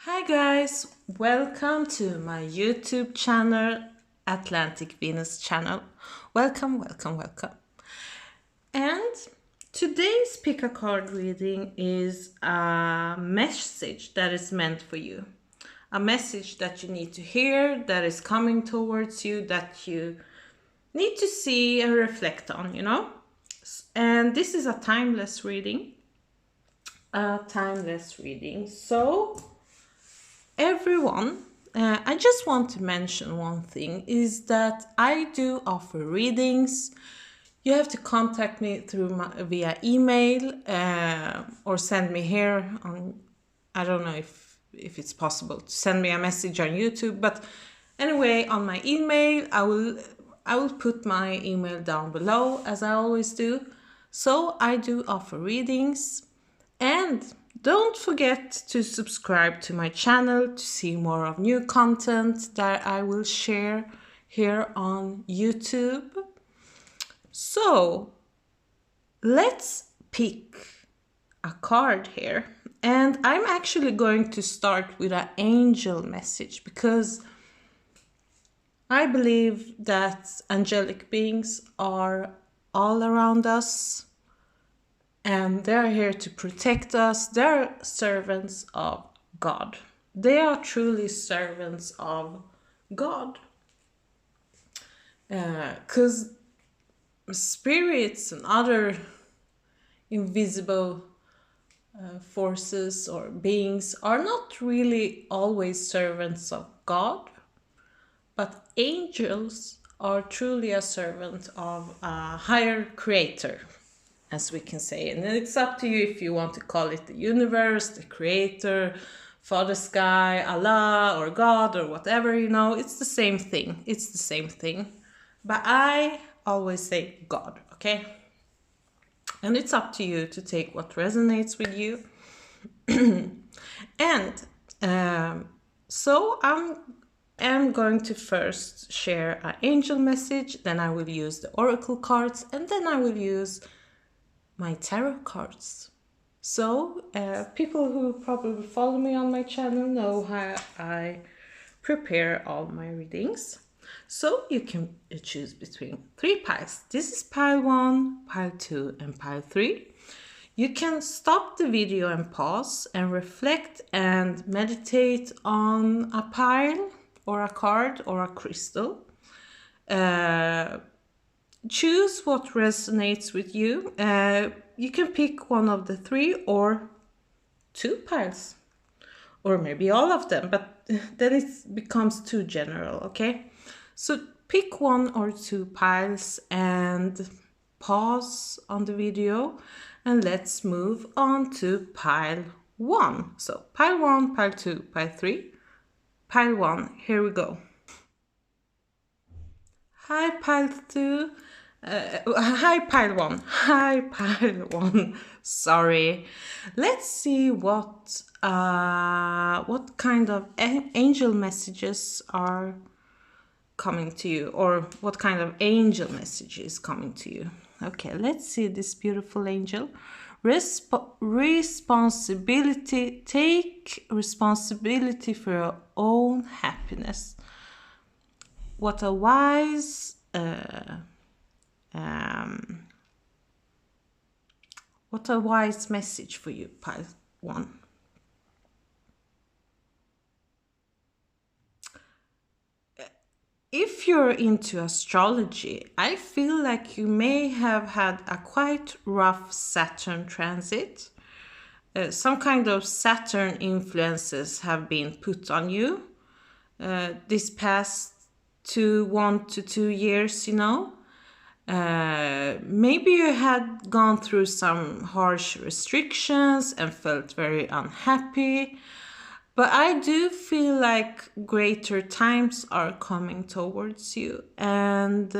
Hi guys, welcome to my YouTube channel, Atlantic Venus channel. Welcome, welcome, welcome. And today's pick a card reading is a message that is meant for you. A message that you need to hear, that is coming towards you, that you need to see and reflect on. And this is a timeless reading. So everyone, I just want to mention one thing is that I do offer readings. You have to contact me via email or send me here on, I don't know if it's possible to send me a message on YouTube, but anyway, on my email, I will put my email down below as I always do. So I do offer readings. And don't forget to subscribe to my channel to see more of new content that I will share here on YouTube. So let's pick a card here. And I'm actually going to start with an angel message because I believe that angelic beings are all around us. And they're here to protect us. They're servants of God. They are truly servants of God. Because spirits and other invisible forces or beings are not really always servants of God, but angels are truly a servant of a higher creator, as we can say. And it's up to you if you want to call it the universe, the creator, Father Sky, Allah, or God, or whatever, it's the same thing. It's the same thing. But I always say God, okay? And it's up to you to take what resonates with you. And so I'm going to first share an angel message, then I will use the oracle cards, and then I will use my tarot cards. So people who probably follow me on my channel know how I prepare all my readings. So you can choose between 3 piles. This is pile 1, pile 2, and pile 3. You can stop the video and pause and reflect and meditate on a pile or a card or a crystal. Choose what resonates with you. You can pick one of the 3 or 2 piles, or maybe all of them, but then it becomes too general, okay? So pick 1 or 2 piles and pause on the video, and let's move on to pile 1. So pile 1, pile 2, pile 3, pile 1, here we go. Hi pile 2. Hi pile 1. Hi pile 1. Sorry. Let's see what kind of angel messages are coming to you, or what kind of angel message is coming to you. Okay, let's see this beautiful angel. Responsibility. Take responsibility for your own happiness. What a wise message for you, pile 1. If you're into astrology, I feel like you may have had a quite rough Saturn transit. Some kind of Saturn influences have been put on you this past 1 to 2 years, maybe you had gone through some harsh restrictions and felt very unhappy, but I do feel like greater times are coming towards you. And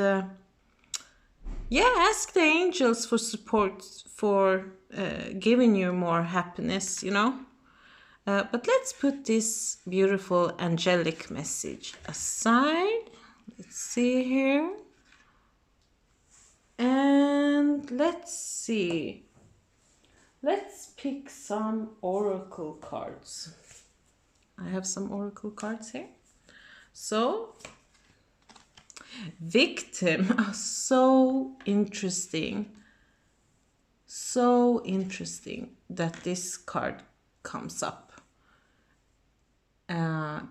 ask the angels for support for giving you more happiness, But let's put this beautiful angelic message aside. Let's see here. And let's see. Let's pick some oracle cards. I have some oracle cards here. So, victim, so interesting. So interesting that this card comes up.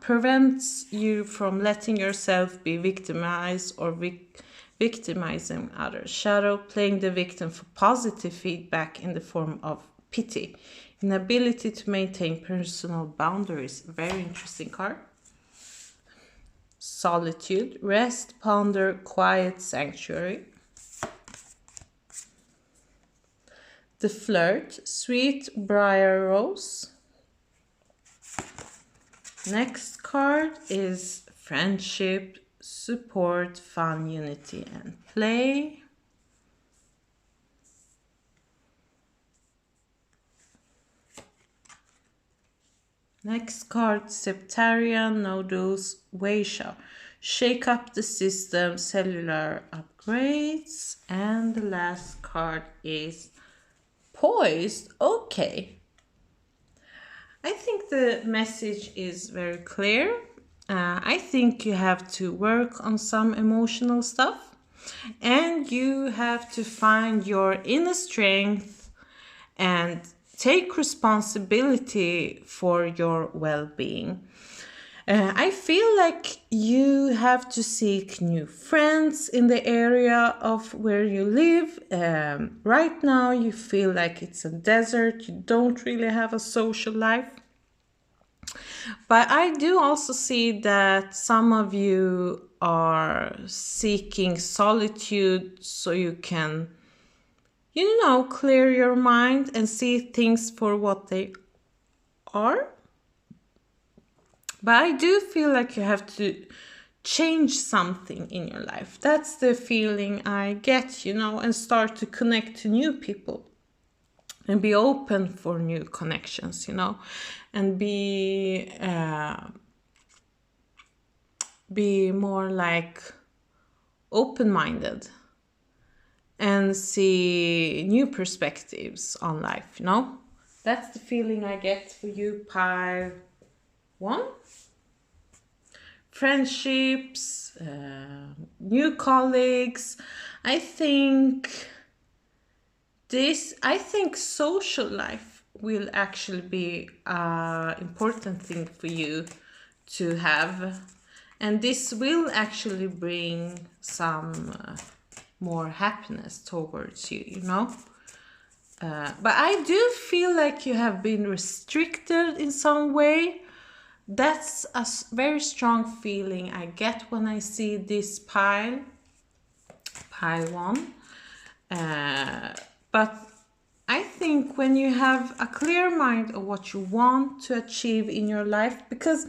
Prevents you from letting yourself be victimized or victimizing others. Shadow, playing the victim for positive feedback in the form of pity. Inability to maintain personal boundaries. Very interesting card. Solitude, rest, ponder, quiet sanctuary. The flirt, sweet briar rose. Next card is friendship, support, fun, unity, and play. Next card, Septarian, nodules, Weisha. Shake up the system, cellular upgrades. And the last card is Poised. Okay. I think the message is very clear. I think you have to work on some emotional stuff. And you have to find your inner strength and take responsibility for your well-being. I feel like you have to seek new friends in the area of where you live. Right now you feel like it's a desert. You don't really have a social life. But I do also see that some of you are seeking solitude so you can, clear your mind and see things for what they are. But I do feel like you have to change something in your life. That's the feeling I get, and start to connect to new people and be open for new connections, and be more like open-minded and see new perspectives on life, That's the feeling I get for you, pile 1. Friendships, new colleagues. I think social life will actually be an important thing for you to have. And this will actually bring some more happiness towards you, But I do feel like you have been restricted in some way. That's a very strong feeling I get when I see this pile 1. But I think when you have a clear mind of what you want to achieve in your life, because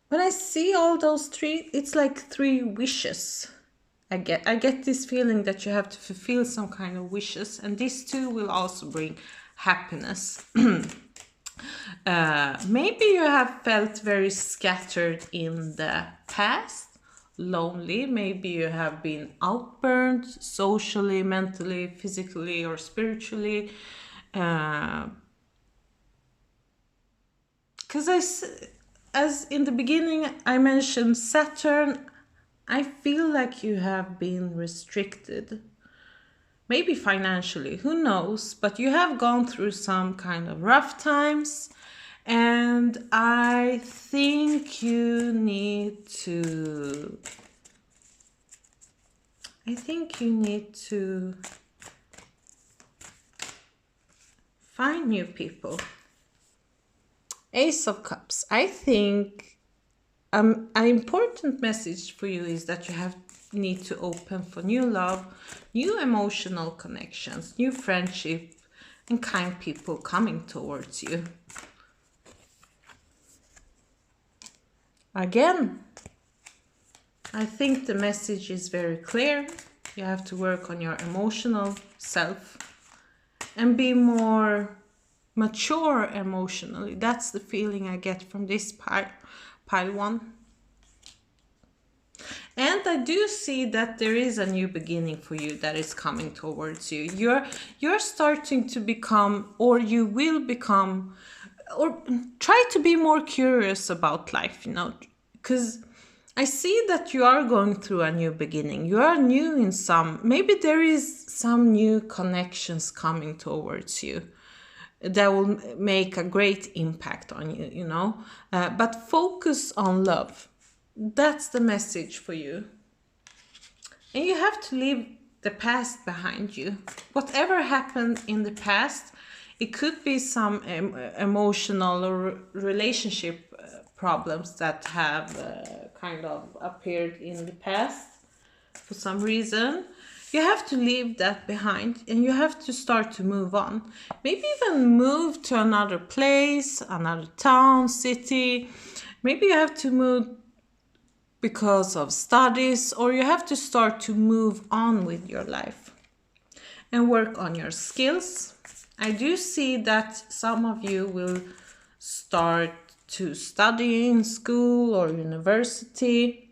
when I see all those 3, it's like 3 wishes. I get this feeling that you have to fulfill some kind of wishes, and these 2 will also bring happiness. Maybe you have felt very scattered in the past, lonely. Maybe you have been outburned socially, mentally, physically, or spiritually. Because as in the beginning I mentioned Saturn, I feel like you have been restricted. Maybe financially, who knows? But you have gone through some kind of rough times. And I think you need to find new people. Ace of Cups. I think an important message for you is that you need to open for new love, new emotional connections, new friendship, and kind people coming towards you. Again, I think the message is very clear. You have to work on your emotional self and be more mature emotionally. That's the feeling I get from this pile 1. And I do see that there is a new beginning for you that is coming towards you. You're starting to become, or you will become, or try to be more curious about life, because I see that you are going through a new beginning. You are new in some, maybe there is some new connections coming towards you that will make a great impact on you, but focus on love. That's the message for you. And you have to leave the past behind you. Whatever happened in the past, it could be some emotional or relationship problems that have kind of appeared in the past for some reason. You have to leave that behind and you have to start to move on. Maybe even move to another place, another town, city. Maybe you have to move because of studies, or you have to start to move on with your life and work on your skills. I do see that some of you will start to study in school or university.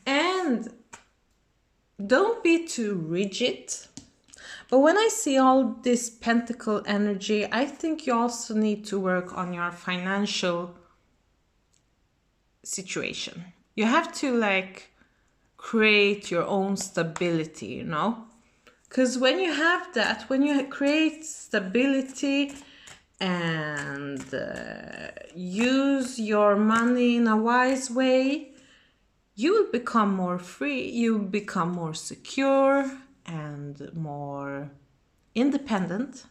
And don't be too rigid. But when I see all this pentacle energy, I think you also need to work on your financial situation. You have to create your own stability, because when you have that, when you create stability and use your money in a wise way, you will become more free, you will become more secure and more independent.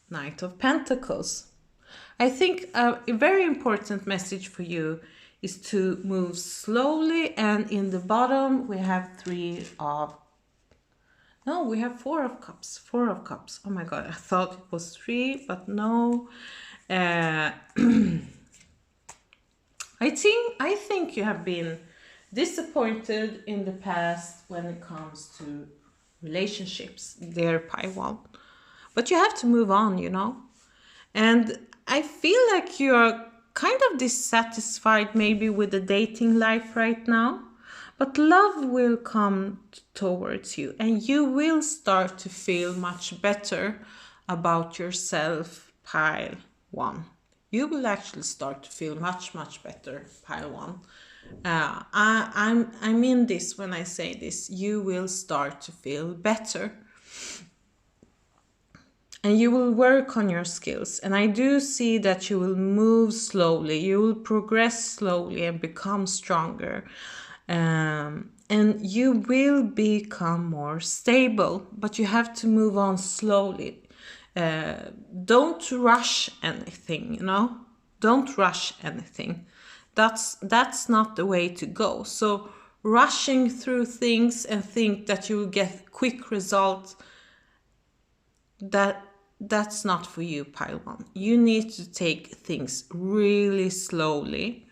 Knight of Pentacles. I think a very important message for you is to move slowly, and in the bottom we have we have Four of Cups. Oh my God, I thought it was 3, but no. I think you have been disappointed in the past when it comes to relationships, dear Paiwan. But you have to move on, And I feel like you're kind of dissatisfied maybe with the dating life right now, but love will come towards you and you will start to feel much better about yourself, Pile 1. You will actually start to feel much, much better, Pile 1. I mean this when I say this. You will start to feel better. And you will work on your skills. And I do see that you will move slowly. You will progress slowly and become stronger. And you will become more stable. But you have to move on slowly. Don't rush anything, Don't rush anything. That's not the way to go. So rushing through things and think that you will get quick results, that's not for you, Pile 1. You need to take things really slowly,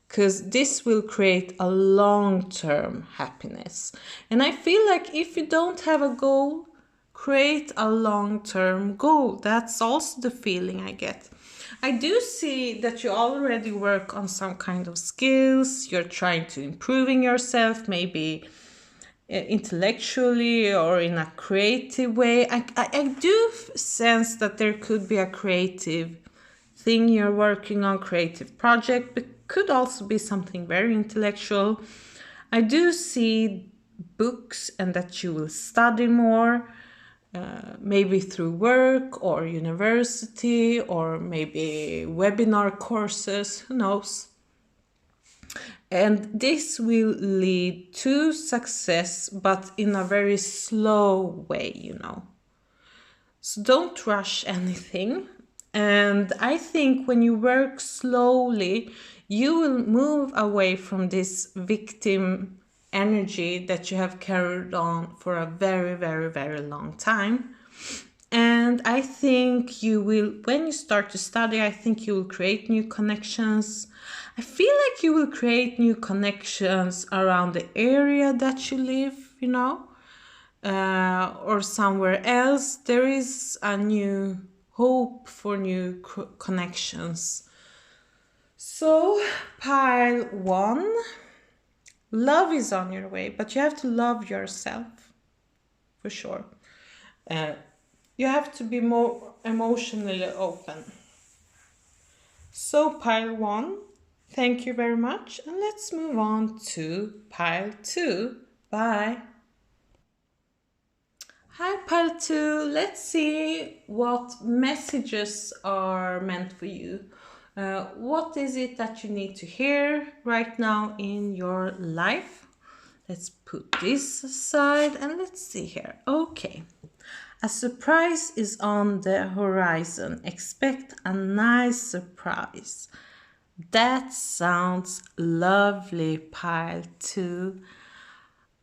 because this will create a long-term happiness. And I feel like if you don't have a goal, create a long-term goal. That's also the feeling I get. I do see that you already work on some kind of skills. You're trying to improving yourself, maybe intellectually or in a creative way. I do sense that there could be a creative thing you're working on, creative project, but could also be something very intellectual. I do see books and that you will study more, maybe through work or university or maybe webinar courses, who knows. And this will lead to success, but in a very slow way, So don't rush anything. And I think when you work slowly, you will move away from this victim energy that you have carried on for a very, very, very long time. And I think you will, when you start to study, I think you will create new connections. I feel like you will create new connections around the area that you live, or somewhere else. There is a new hope for new connections. So, Pile 1, love is on your way, but you have to love yourself for sure. Uh, you have to be more emotionally open. So pile one, thank you very much, and let's move on to pile two. Bye. Hi, pile two. Let's see what messages are meant for you. What is it that you need to hear right now in your life? Let's put this aside and let's see here. Okay. A surprise is on the horizon. Expect a nice surprise. That sounds lovely, pile two.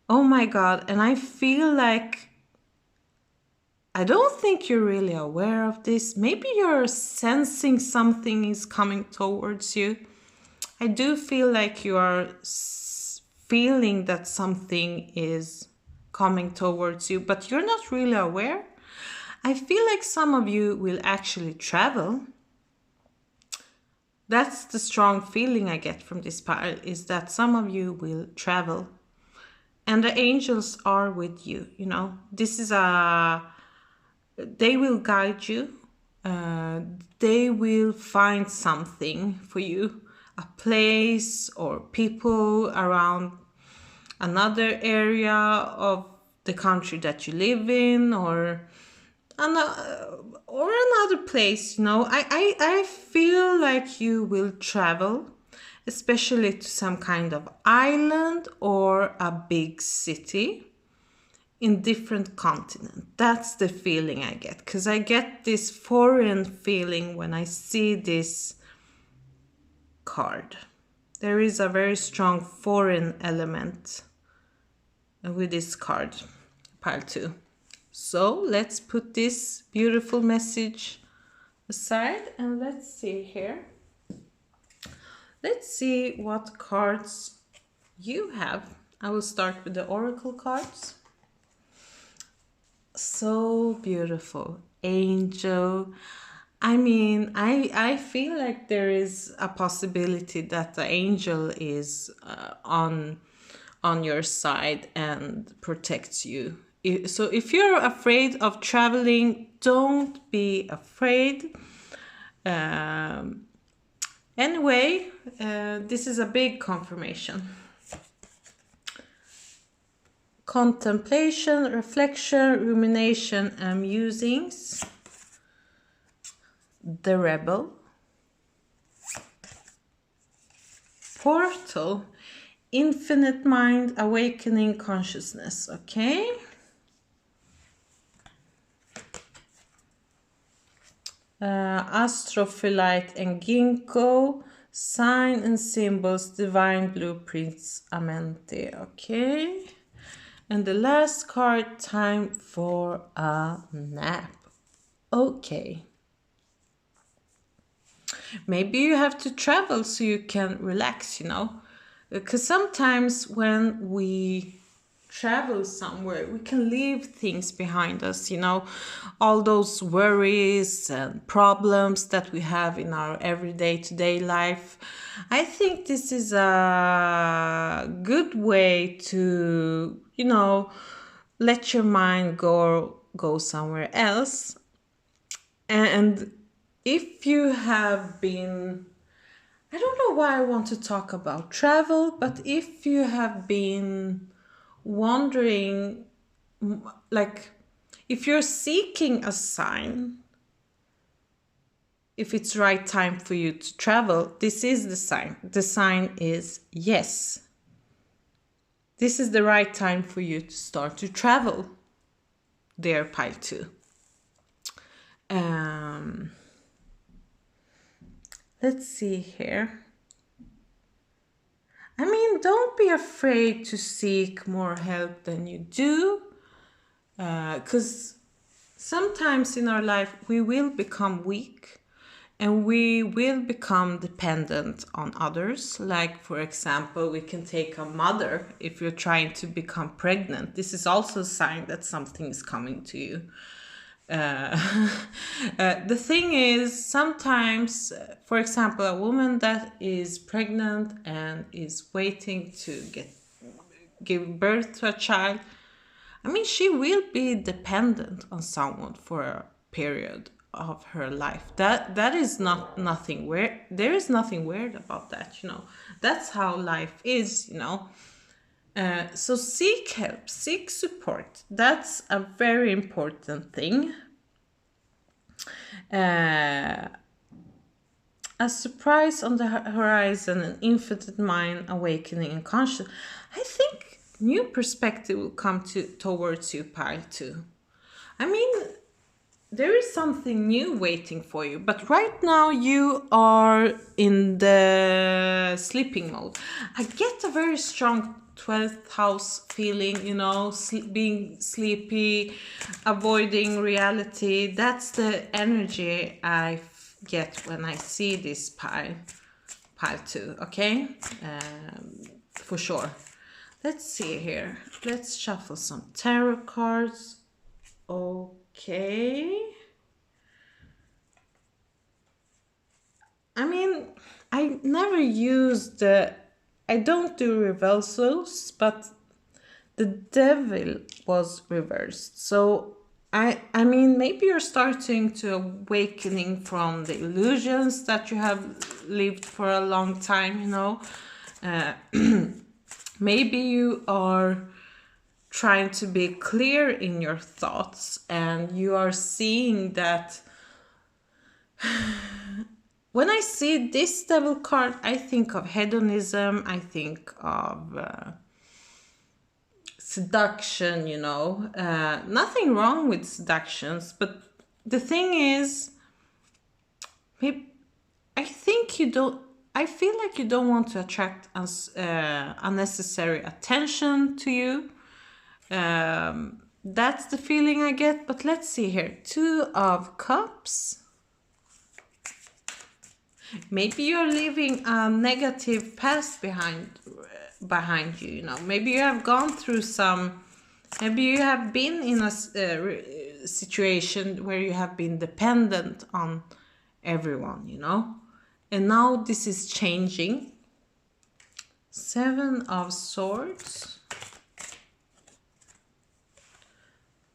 Oh my god, and I feel like I don't think you're really aware of this. Maybe you're sensing something is coming towards you. I do feel like you are feeling that something is coming towards you, but you're not really aware. I feel like some of you will actually travel. That's the strong feeling I get from this pile, is that some of you will travel. And the angels are with you, you know. They will guide you. They will find something for you, a place or people around another area of the country that you live in, or another place. You know, I feel like you will travel, especially to some kind of island or a big city in different continent. That's the feeling I get, because I get this foreign feeling when I see this card. There is a very strong foreign element with this card, pile 2. So let's put this beautiful message aside and let's see here. Let's see what cards you have. I will start with the oracle cards. So beautiful. Angel. I mean, I feel like there is a possibility that the angel is on your side and protects you. So if you're afraid of traveling, don't be afraid. Anyway, this is a big confirmation. Contemplation, reflection, rumination, and musings. The rebel. Portal. Infinite mind, awakening consciousness. Okay. Astrophyllite and ginkgo. Sign and symbols, divine blueprints, amente. Okay. And the last card, time for a nap. Okay. Maybe you have to travel so you can relax, you know. Because sometimes when we travel somewhere, we can leave things behind us, you know. All those worries and problems that we have in our everyday today life. I think this is a good way to, you know, let your mind go somewhere else. And if you have been, I don't know why I want to talk about travel, but if you have been wondering, like, if you're seeking a sign, if it's right time for you to travel, this is the sign. The sign is yes. This is the right time for you to start to travel, dear pile 2. Let's see here. I mean, don't be afraid to seek more help than you do, because sometimes in our life we will become weak and we will become dependent on others. Like, for example, we can take a mother if you're trying to become pregnant. This is also a sign that something is coming to you. The thing is, sometimes, for example, a woman that is pregnant and is waiting to give birth to a child, I mean, she will be dependent on someone for a period of her life. That is not nothing weird. There is nothing weird about that, you know. That's how life is, you know. So seek help, seek support. That's a very important thing. Uh, a surprise on the horizon, an infinite mind awakening in conscious. I think new perspective will come towards you, Pi, too. I mean, there is something new waiting for you, but right now you are in the sleeping mode. I get a very strong 12th house feeling, you know, being sleepy, avoiding reality. That's the energy I get when I see this pile too, okay? For sure. Let's see here. Let's shuffle some tarot cards. Okay. I mean, I never use I don't do reversals, but the devil was reversed. So I mean, maybe you're starting to awakening from the illusions that you have lived for a long time, you know. Maybe you are trying to be clear in your thoughts, and you are seeing that when I see this devil card, I think of hedonism, I think of seduction, you know. Nothing wrong with seductions, but the thing is, I think you don't, I feel like you don't want to attract unnecessary attention to you. That's the feeling I get, but let's see here. 2 of Cups. Maybe you're leaving a negative past behind you, you know. Maybe you have gone through maybe you have been in a situation where you have been dependent on everyone, you know. And now this is changing. 7 of Swords.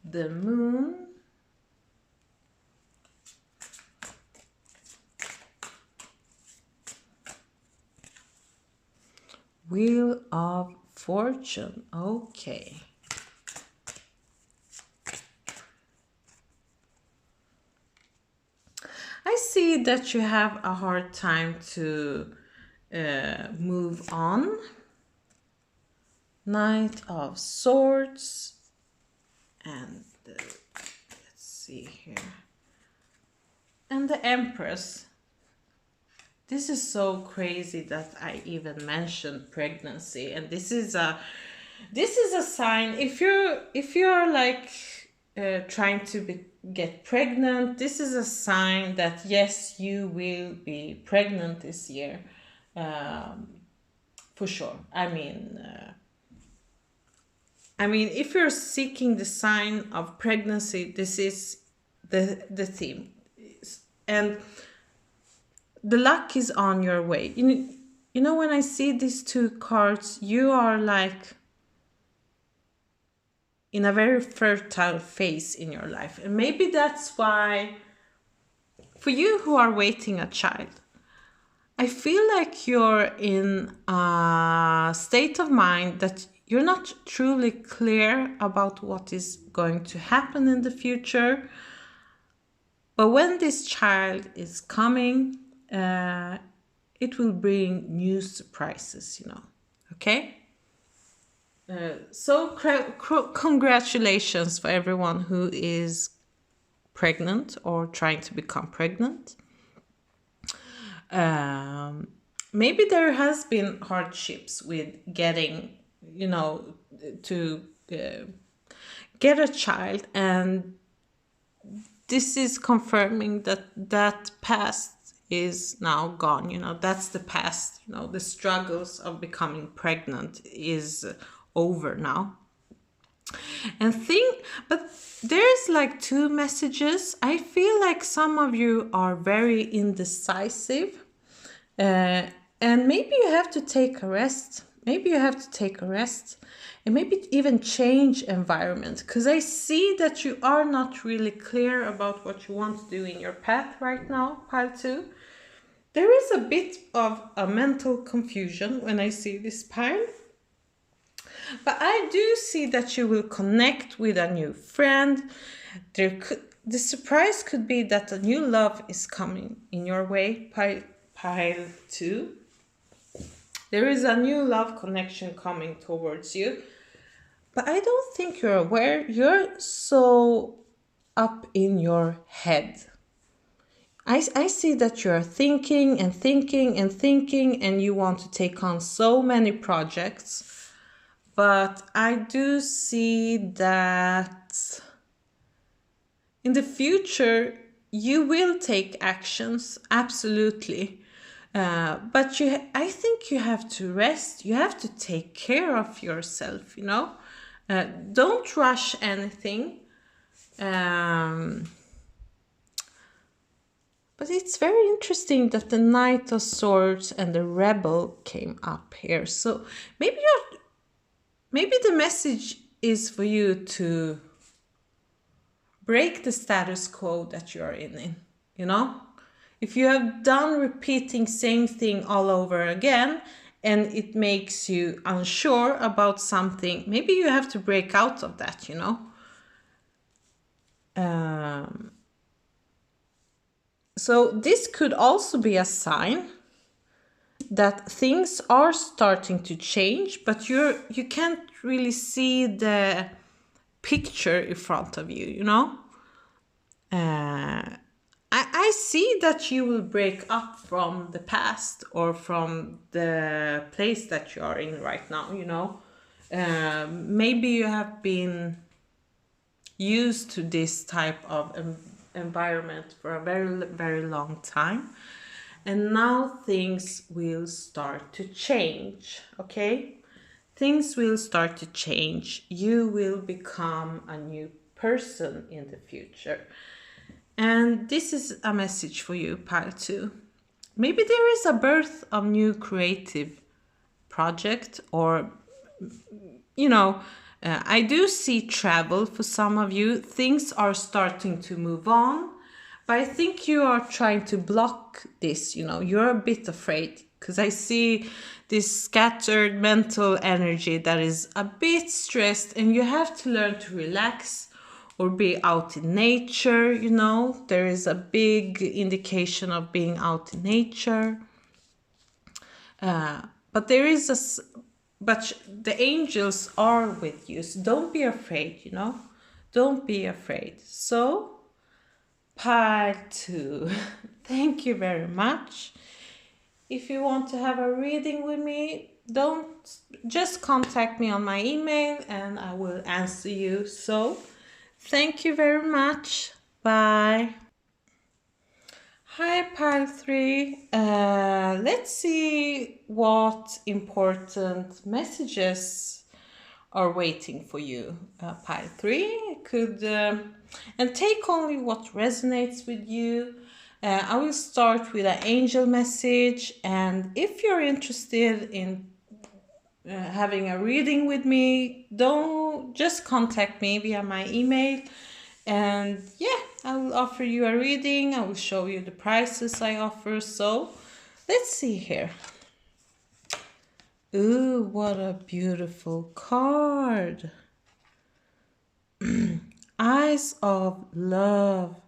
The Moon. Wheel of Fortune. Okay. I see that you have a hard time to move on. Knight of Swords. And let's see here. And the Empress. This is so crazy that I even mentioned pregnancy, and this is a sign. If you're like trying to get pregnant, this is a sign that yes, you will be pregnant this year, for sure. I mean, if you're seeking the sign of pregnancy, this is the theme, and the luck is on your way. You know, when I see these 2 cards, you are like in a very fertile phase in your life. And maybe that's why, for you who are waiting a child, I feel like you're in a state of mind that you're not truly clear about what is going to happen in the future. But when this child is coming, it will bring new surprises, you know. Okay? So congratulations for everyone who is pregnant or trying to become pregnant. Maybe there has been hardships with getting, you know, to get a child, and this is confirming that past is now gone. You know, that's the past. You know, the struggles of becoming pregnant is over now. But there's like 2 messages. I feel like some of you are very indecisive, and maybe you have to take a rest. Maybe you have to take a rest and maybe even change environment, because I see that you are not really clear about what you want to do in your path right now, pile 2. There is a bit of a mental confusion when I see this pile. But I do see that you will connect with a new friend. The surprise could be that a new love is coming in your way, pile 2. There is a new love connection coming towards you. But I don't think you're aware. You're so up in your head. I see that you're thinking and thinking and thinking, and you want to take on so many projects. But I do see that in the future, you will take actions, absolutely. But I think you have to rest. You have to take care of yourself, Don't rush anything. But it's very interesting that the Knight of Swords and the Rebel came up here. So maybe the message is for you to break the status quo that you're in, If you have done repeating same thing all over again and it makes you unsure about something, maybe you have to break out of that, So this could also be a sign that things are starting to change, but you can't really see the picture in front of you, I see that you will break up from the past or from the place that you are in right now, maybe you have been used to this type of environment for a very, very long time. And now things will start to change, okay? Things will start to change. You will become a new person in the future. And this is a message for you, pile 2. Maybe there is a birth of new creative project, or, I do see travel for some of you. Things are starting to move on, but I think you are trying to block this, you're a bit afraid, because I see this scattered mental energy that is a bit stressed, and you have to learn to relax or be out in nature, There is a big indication of being out in nature. But the angels are with you, so don't be afraid, Don't be afraid. So, part 2. Thank you very much. If you want to have a reading with me, just contact me on my email and I will answer you. So, thank you very much. Bye. Hi, pile 3. Let's see what important messages are waiting for you, pile 3. And take only what resonates with you. I will start with an angel message, and if you're interested in having a reading with me, don't just contact me via my email, and I will offer you a reading. I will show you the prices I offer. So let's see here. Ooh, what a beautiful card. Eyes of love.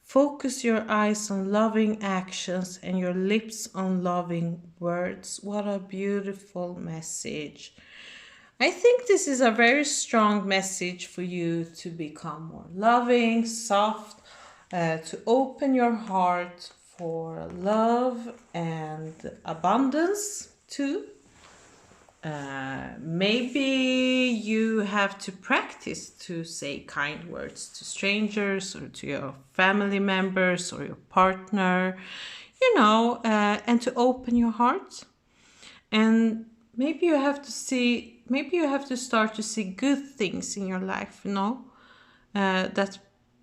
Focus your eyes on loving actions and your lips on loving words. What a beautiful message. I think this is a very strong message for you to become more loving, soft, to open your heart for love and abundance too. Maybe you have to practice to say kind words to strangers or to your family members or your partner, and to open your heart. And maybe you have to start to see good things in your life, that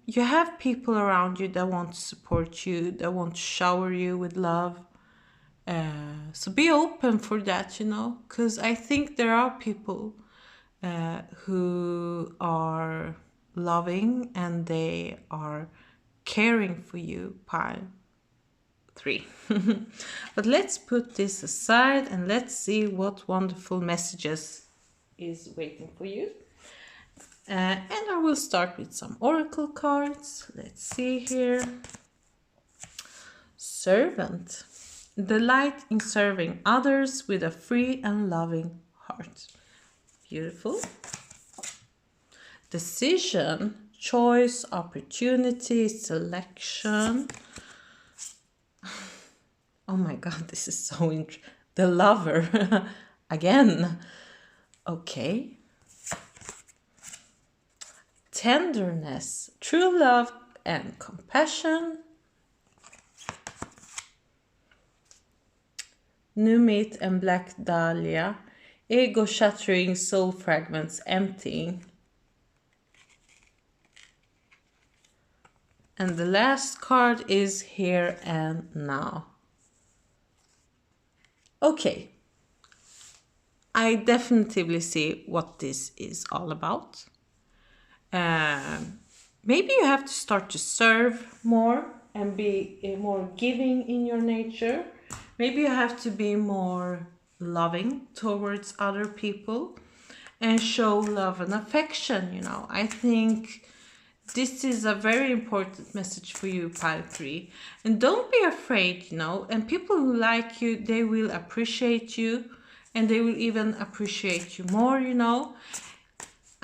you have people around you that want to support you, that want to shower you with love. So be open for that, you know, because I think there are people who are loving and they are caring for you, pile 3. But let's put this aside and let's see what wonderful messages is waiting for you. And I will start with some oracle cards. Let's see here. Servant. Delight in serving others with a free and loving heart. Beautiful. Decision, choice, opportunity, selection. Oh my God, this is so interesting. The lover. Again. Okay. Tenderness, true love and compassion. New meat and black dahlia. Ego shattering, soul fragments emptying. And the last card is here and now. Okay. I definitely see what this is all about. Maybe you have to start to serve more and be more giving in your nature. Maybe you have to be more loving towards other people and show love and affection, you know. I think this is a very important message for you, pile 3. And don't be afraid, you know, and people who like you, they will appreciate you and they will even appreciate you more, you know.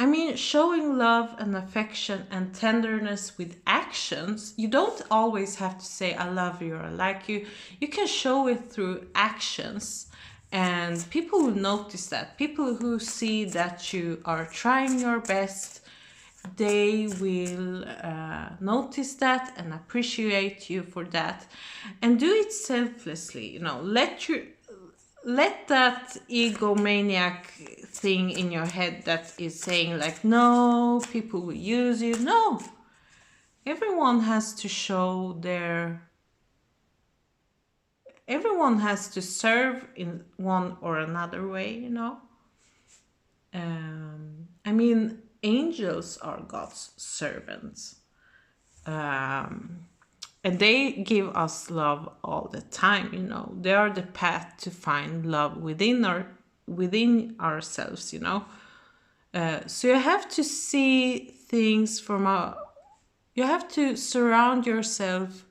I mean, showing love and affection and tenderness with actions, you don't always have to say, I love you or I like you. You can show it through actions and people will notice that. People who see that you are trying your best, they will notice that and appreciate you for that. And do it selflessly, you know, let that egomaniac thing in your head that is saying like, no, people will use you. No, everyone has to show everyone has to serve in one or another way, you know. I mean, angels are God's servants. And they give us love all the time, you know. They are the path to find love within ourselves, you know. So you have to see things you have to surround yourself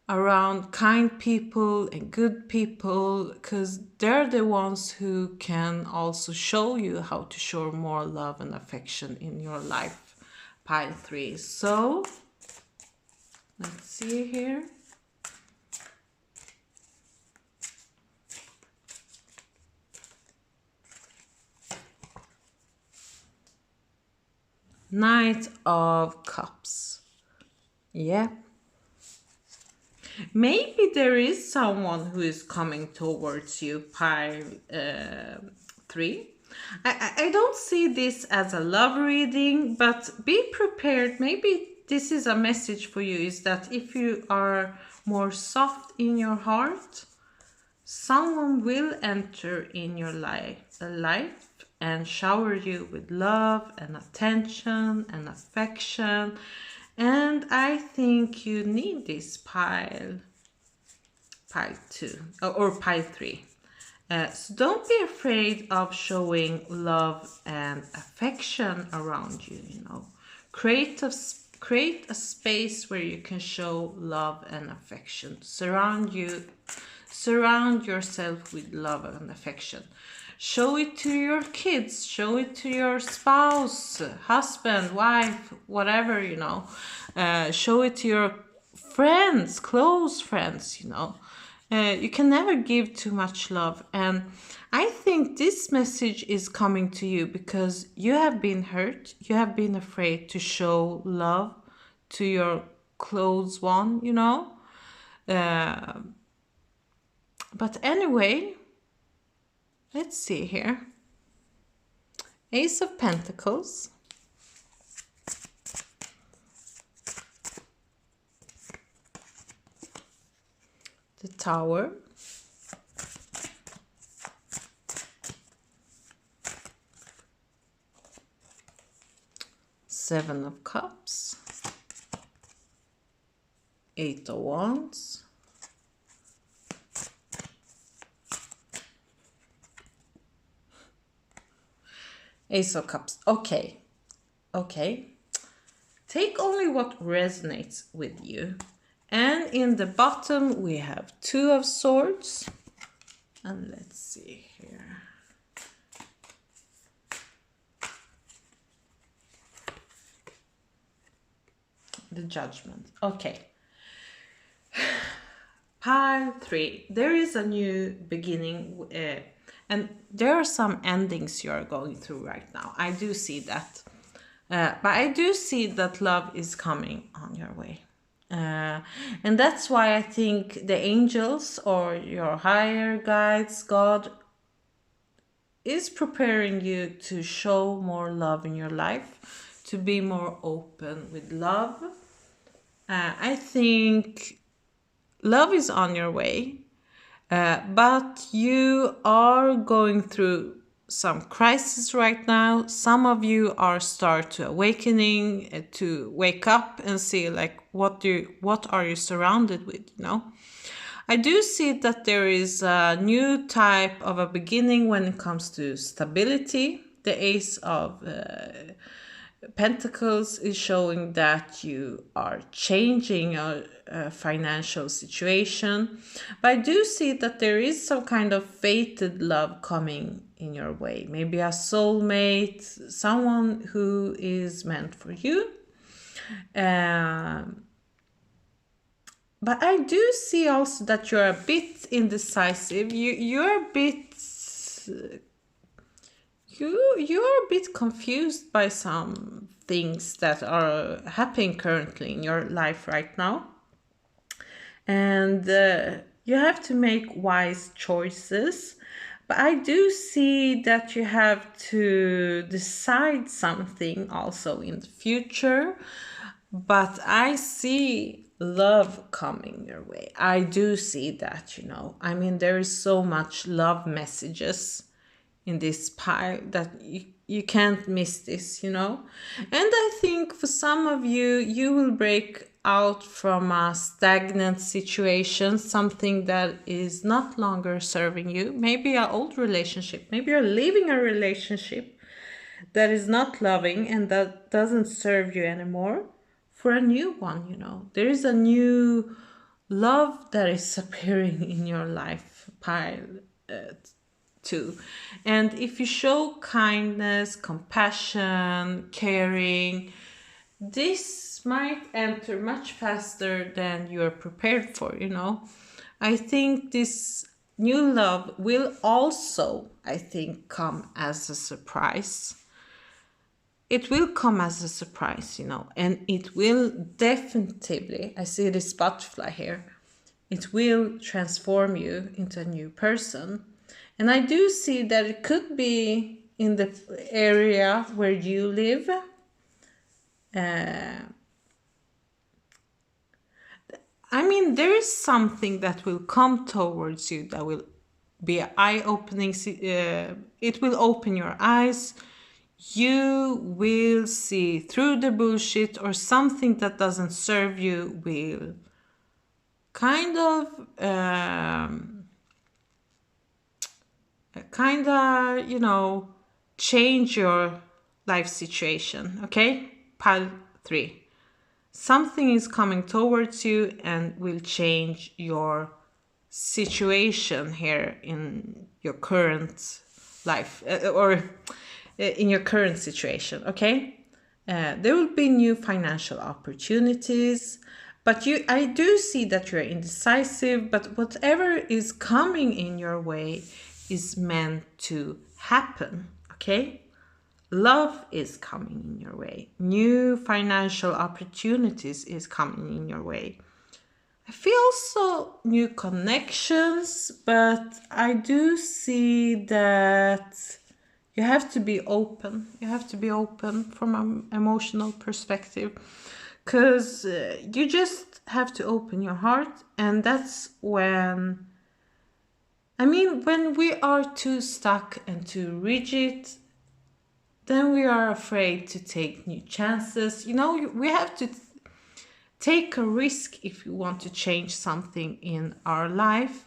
around kind people and good people, because they're the ones who can also show you how to show more love and affection in your life, pile 3. So let's see here. Knight of Cups. Yeah. Maybe there is someone who is coming towards you, pile 3. I don't see this as a love reading, but be prepared. Maybe this is a message for you, is that if you are more soft in your heart, someone will enter in your life and shower you with love and attention and affection. And I think you need this pile 2 or pile 3. So don't be afraid of showing love and affection around you, you know. Create a space where you can show love and affection. Surround yourself with love and affection. Show it to your kids, show it to your spouse, husband, wife, whatever, you know. Show it to your friends, close friends, you know. You can never give too much love. And I think this message is coming to you because you have been hurt. You have been afraid to show love to your close one, you know. But anyway, let's see here. Ace of Pentacles. The Tower. Seven of Cups, Eight of Wands, Ace of Cups. Okay. Take only what resonates with you. And in the bottom, we have Two of Swords. And let's see here. The Judgment. Okay. Pile 3. There is a new beginning. And there are some endings you are going through right now. I do see that. But I do see that love is coming on your way. And that's why I think the angels or your higher guides, God, is preparing you to show more love in your life, to be more open with love. I think love is on your way, but you are going through some crisis right now. Some of you are start to awakening, to wake up and see like what are you surrounded with, you know. I do see that there is a new type of a beginning when it comes to stability. The Ace of Pentacles is showing that you are changing your financial situation. But I do see that there is some kind of fated love coming in your way. Maybe a soulmate, someone who is meant for you. But I do see also that you're a bit indecisive. You're a bit... You're a bit confused by some things that are happening currently in your life right now. And you have to make wise choices. But I do see that you have to decide something also in the future. But I see love coming your way. I do see that, you know. I mean, there is so much love messages in this pile that you can't miss this, you know. And I think for some of you, you will break out from a stagnant situation, something that is not longer serving you. Maybe an old relationship. Maybe you're leaving a relationship that is not loving and that doesn't serve you anymore for a new one, you know. There is a new love that is appearing in your life, pile 2. And if you show kindness, compassion, caring, this might enter much faster than you are prepared for, you know. I think this new love will also, I think, come as a surprise. It will come as a surprise, you know, and it will definitely, I see this butterfly here, it will transform you into a new person. And I do see that it could be in the area where you live. I mean, there is something that will come towards you that will be eye-opening. It will open your eyes. You will see through the bullshit, or something that doesn't serve you will kind of, you know, change your life situation, okay? Pile 3. Something is coming towards you and will change your situation here in your current life, or in your current situation, okay? There will be new financial opportunities, but I do see that you're indecisive, but whatever is coming in your way is meant to happen, okay? Love is coming in your way. New financial opportunities is coming in your way. I feel also new connections, but I do see that you have to be open. You have to be open from an emotional perspective, because you just have to open your heart. And that's when, I mean, when we are too stuck and too rigid, then we are afraid to take new chances. We have to take a risk if you want to change something in our life.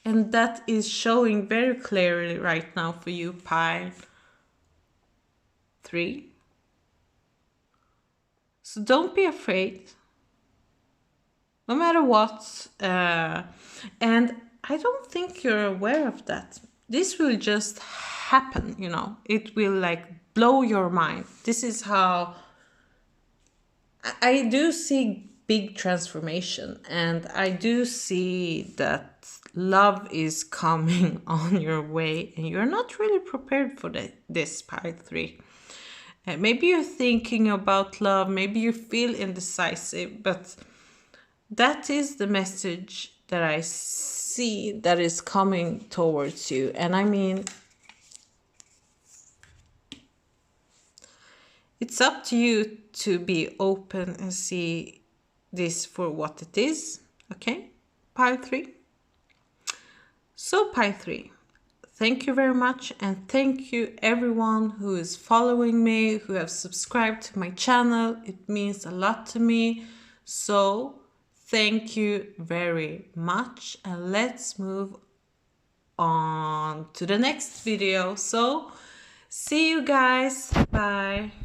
And that is showing very clearly right now for you, pile 3. So don't be afraid, no matter what. And I don't think you're aware of that. This will just happen, It will like blow your mind. This is how I do see big transformation, and I do see that love is coming on your way, and you're not really prepared for this part 3. Maybe you're thinking about love, maybe you feel indecisive, but that is the message that I see that is coming towards you. And I mean, it's up to you to be open and see this for what it is. Okay, pile 3. So pile 3, thank you very much, and thank you everyone who is following me, who have subscribed to my channel. It means a lot to me. So thank you very much, and let's move on to the next video. So see you guys. Bye.